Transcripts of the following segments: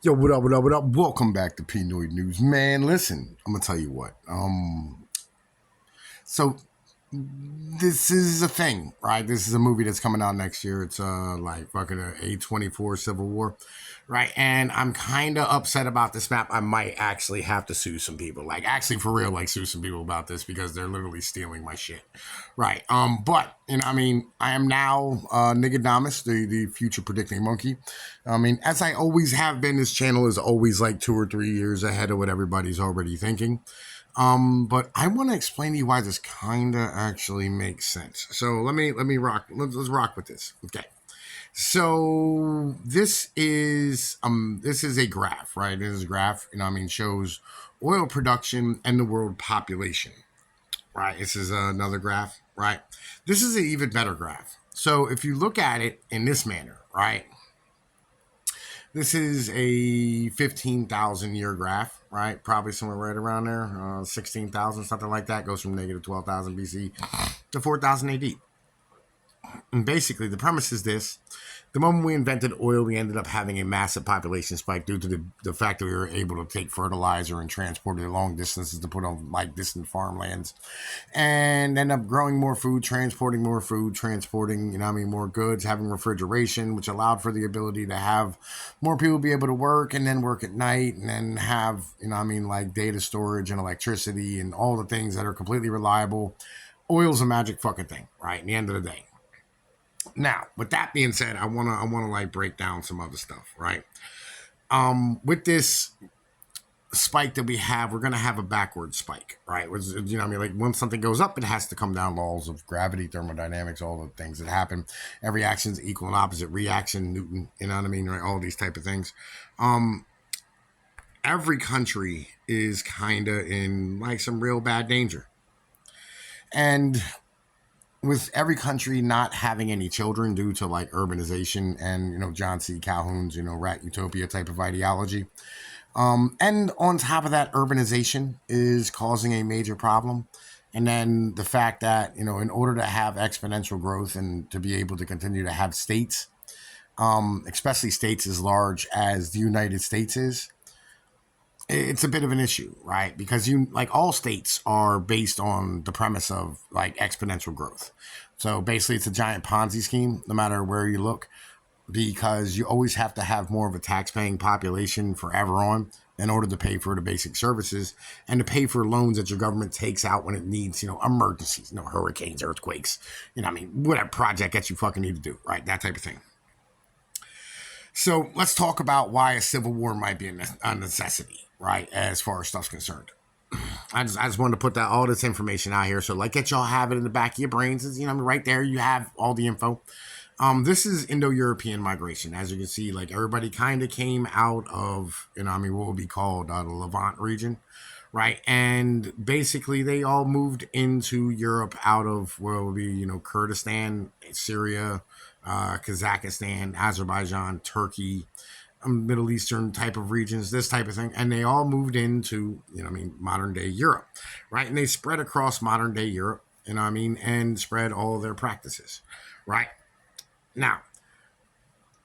Yo, what up, what up, what up? Welcome back to Pinoid News. Man, listen, I'm gonna tell you what. So this is a thing, right? This is a movie that's coming out next year. It's like fucking a A24 Civil War, right? And I'm kind of upset about this map. I might actually have to sue some people, like actually for real, like sue some people about this because they're literally stealing my shit, right? But I am now negrodamus, the future predicting monkey. As I always have been, this channel is always like 2 or 3 years ahead of what everybody's already thinking. But I want to explain to you why this kind of actually makes sense. So let me rock. Let's rock with this. Okay. So this is a graph, right? This is a graph, shows oil production and the world population, right? This is another graph, right? This is an even better graph. So if you look at it in this manner, right? This is a 15,000 year graph, right? Probably somewhere right around there, 16,000, something like that. Goes from negative 12,000 BC to 4,000 AD. And basically, the premise is this. The moment we invented oil, we ended up having a massive population spike due to the fact that we were able to take fertilizer and transport it long distances to put on like distant farmlands and end up growing more food, transporting, more goods, having refrigeration, which allowed for the ability to have more people be able to work and then work at night and then have, like data storage and electricity and all the things that are completely reliable. Oil's a magic fucking thing, right? At the end of the day. Now, with that being said, I wanna like break down some other stuff, right? With this spike that we have, we're gonna have a backward spike, right? Which, like once something goes up, it has to come down. Laws of gravity, thermodynamics, all the things that happen. Every action is equal and opposite reaction. Newton, right? All these type of things. Every country is kind of in like some real bad danger, and with every country not having any children due to like urbanization and John C. Calhoun's rat utopia type of ideology, and on top of that, urbanization is causing a major problem. And then the fact that in order to have exponential growth and to be able to continue to have states, especially states as large as the United States is, it's a bit of an issue, right? Because all states are based on the premise of like exponential growth. So basically it's a giant Ponzi scheme, no matter where you look, because you always have to have more of a tax-paying population forever on in order to pay for the basic services and to pay for loans that your government takes out when it needs, emergencies, hurricanes, earthquakes, whatever project that you fucking need to do, right? That type of thing. So let's talk about why a civil war might be a necessity, right? As far as stuff's concerned. I just wanted to put all this information out here. So like get y'all have it in the back of your brains. Right there you have all the info. This is Indo-European migration. As you can see, like everybody kind of came out of, what would be called the Levant region, right? And basically they all moved into Europe out of where would be, Kurdistan, Syria, Kazakhstan, Azerbaijan, Turkey, Middle Eastern type of regions, this type of thing. And they all moved into, modern day Europe, right? And they spread across modern day Europe, and spread all of their practices, right? Now,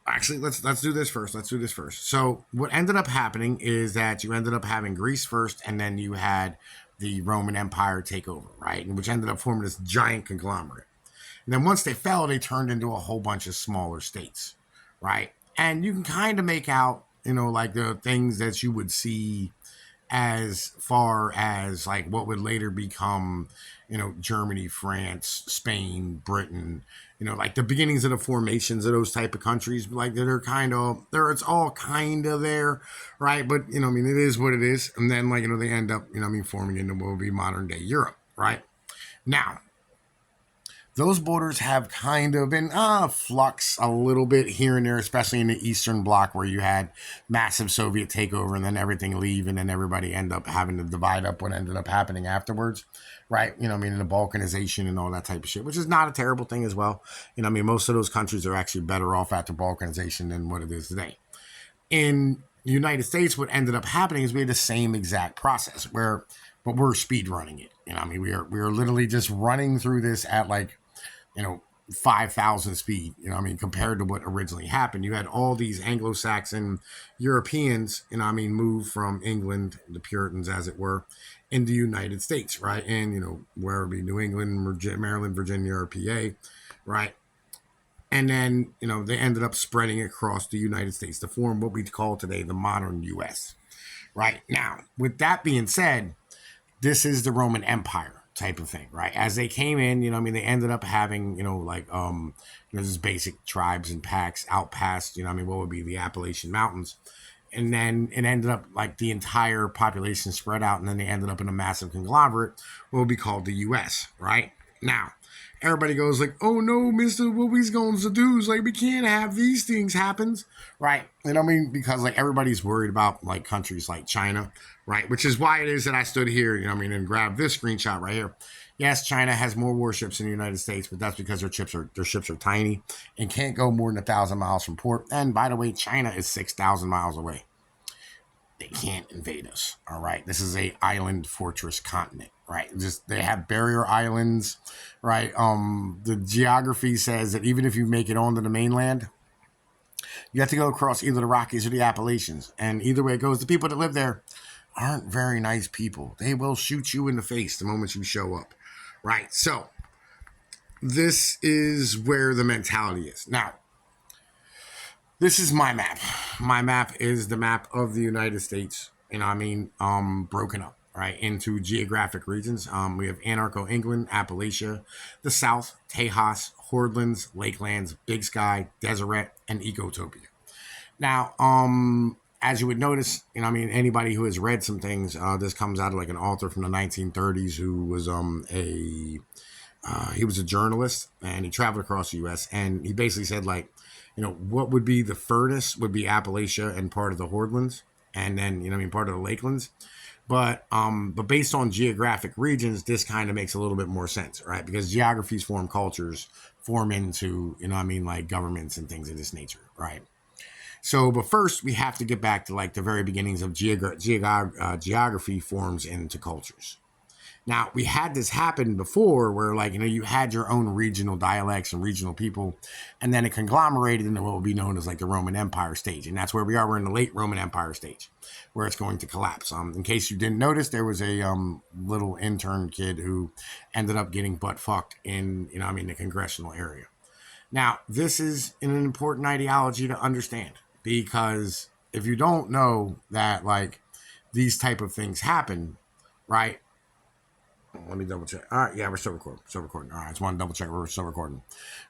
actually, let's do this first. So what ended up happening is that you ended up having Greece first, and then you had the Roman Empire take over, right? And which ended up forming this giant conglomerate. And then once they fell, they turned into a whole bunch of smaller states, right? And you can kind of make out, like the things that you would see as far as like what would later become, Germany, France, Spain, Britain, like the beginnings of the formations of those type of countries, like it's all kind of there, right? But, it is what it is. And then like, they end up, forming into what would be modern day Europe, right? Now, those borders have kind of been flux a little bit here and there, especially in the Eastern Bloc where you had massive Soviet takeover and then everything leave and then everybody end up having to divide up what ended up happening afterwards, right? The balkanization and all that type of shit, which is not a terrible thing as well. Most of those countries are actually better off after balkanization than what it is today. In the United States, what ended up happening is we had the same exact process but we're speed running it. We are literally just running through this at like, 5,000 speed, compared to what originally happened. You had all these Anglo-Saxon Europeans, move from England, the Puritans, as it were, in the United States, right? And, where it be New England, Maryland, Virginia, or PA, right? And then, they ended up spreading across the United States to form what we call today the modern U.S., right? Now, with that being said, this is the Roman Empire type of thing, right? As they came in, they ended up having, just basic tribes and packs out past, what would be the Appalachian Mountains. And then it ended up like the entire population spread out, and then they ended up in a massive conglomerate, what would be called the U.S., right? Now, everybody goes like, oh no, mister, what we going to do is like, we can't have these things happen, right? Because like everybody's worried about like countries like China, right? Which is why it is that I stood here, and grabbed this screenshot right here. Yes, China has more warships than the United States, but that's because their ships are tiny and can't go more than 1,000 miles from port. And by the way, China is 6,000 miles away. They can't invade us. All right, this is a island fortress continent, right? Just they have barrier islands, right? The geography says that even if you make it onto the mainland, you have to go across either the Rockies or the Appalachians, and either way it goes, the people that live there aren't very nice people. They will shoot you in the face the moment you show up, right? So this is where the mentality is now. This is my map. My map is the map of the United States, broken up, right, into geographic regions. We have Anarcho England, Appalachia, the South, Tejas, Hordelands, Lakelands, Big Sky, Deseret, and Ecotopia. Now, as you would notice, anybody who has read some things, this comes out of like an author from the 1930s who was he was a journalist, and he traveled across the U.S. and he basically said like, what would be the furthest would be Appalachia and part of the Hordelands, and then part of the Lakelands. But based on geographic regions, this kind of makes a little bit more sense, right? Because geographies form cultures, form into like governments and things of this nature, right? So, but first we have to get back to like the very beginnings of geography forms into cultures. Now, we had this happen before where, like, you had your own regional dialects and regional people, and then it conglomerated into what would be known as, like, the Roman Empire stage. And that's where we are. We're in the late Roman Empire stage, where it's going to collapse. In case you didn't notice, there was a little intern kid who ended up getting butt fucked in, the congressional area. Now, this is an important ideology to understand, because if you don't know that, like, these type of things happen, right? Let me double check. All right, yeah, we're still recording. All right, I just want to double check we're still recording.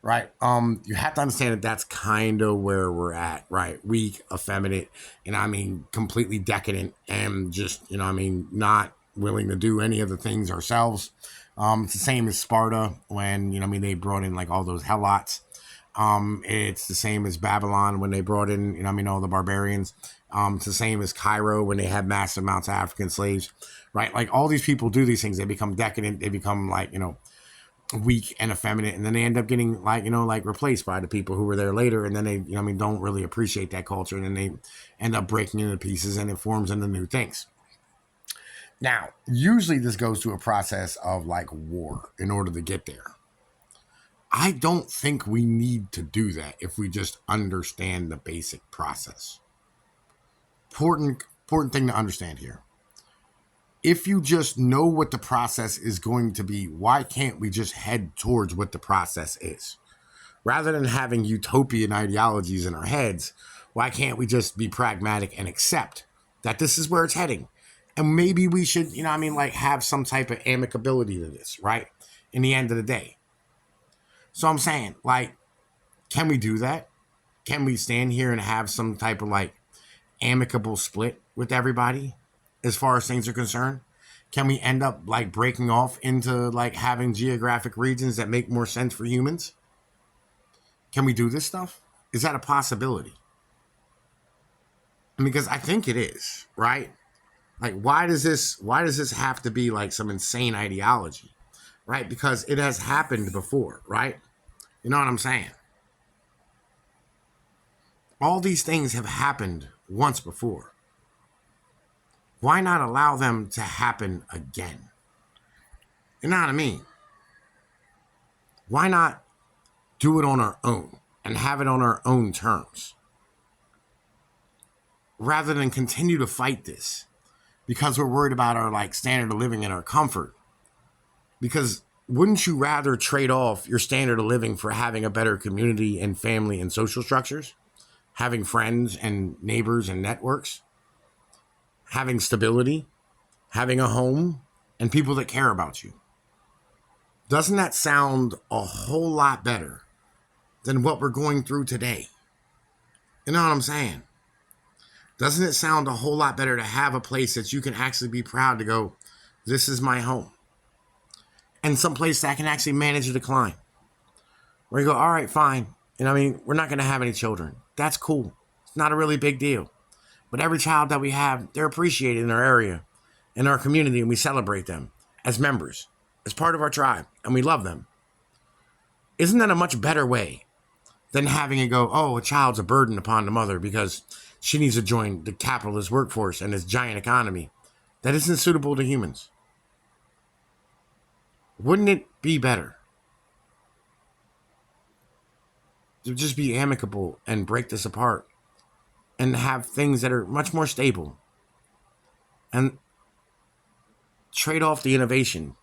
Right. You have to understand that that's kind of where we're at, right? Weak, effeminate, and completely decadent, and just, not willing to do any of the things ourselves. It's the same as Sparta when, they brought in like all those helots. It's the same as Babylon when they brought in, all the barbarians. It's the same as Cairo when they had massive amounts of African slaves, right? Like all these people do these things. They become decadent. They become like, weak and effeminate. And then they end up getting like, replaced by the people who were there later. And then they, don't really appreciate that culture. And then they end up breaking into pieces and it forms into new things. Now, usually this goes through a process of like war in order to get there. I don't think we need to do that if we just understand the basic process. Important thing to understand here. If you just know what the process is going to be, why can't we just head towards what the process is? Rather than having utopian ideologies in our heads, why can't we just be pragmatic and accept that this is where it's heading? And maybe we should, have some type of amicability to this, right? In the end of the day. So I'm saying, like, can we do that? Can we stand here and have some type of, like, amicable split with everybody as far as things are concerned? Can we end up, like, breaking off into, like, having geographic regions that make more sense for humans? Can we do this stuff? Is that a possibility? Because I think it is, right? Like, why does this have to be, like, some insane ideology? Right? Because it has happened before, right? You know what I'm saying? All these things have happened once before. Why not allow them to happen again? You know what I mean? Why not do it on our own and have it on our own terms rather than continue to fight this because we're worried about our like standard of living and our comfort. Because wouldn't you rather trade off your standard of living for having a better community and family and social structures, having friends and neighbors and networks, having stability, having a home and people that care about you? Doesn't that sound a whole lot better than what we're going through today? You know what I'm saying? Doesn't it sound a whole lot better to have a place that you can actually be proud to go, this is my home? And some place that can actually manage a decline. Where you go, all right, fine. You know what I mean? We're not going to have any children. That's cool. It's not a really big deal. But every child that we have, they're appreciated in our area, in our community, and we celebrate them as members, as part of our tribe, and we love them. Isn't that a much better way than having it go, oh, a child's a burden upon the mother because she needs to join the capitalist workforce and this giant economy that isn't suitable to humans? Wouldn't it be better to just be amicable and break this apart and have things that are much more stable and trade off the innovation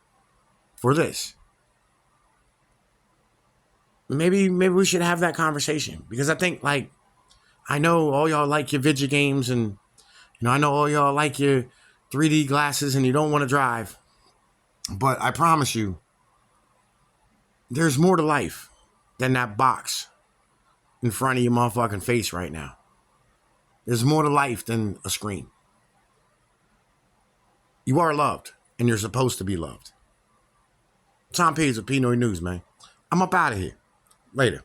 for this? Maybe we should have that conversation, because I think, like, I know all y'all like your video games, and I know all y'all like your 3D glasses and you don't want to drive, but I promise you there's more to life than that box in front of your motherfucking face right now. There's more to life than a screen. You are loved, and you're supposed to be loved. Tom Page with Pinoy News, man. I'm up out of here. Later.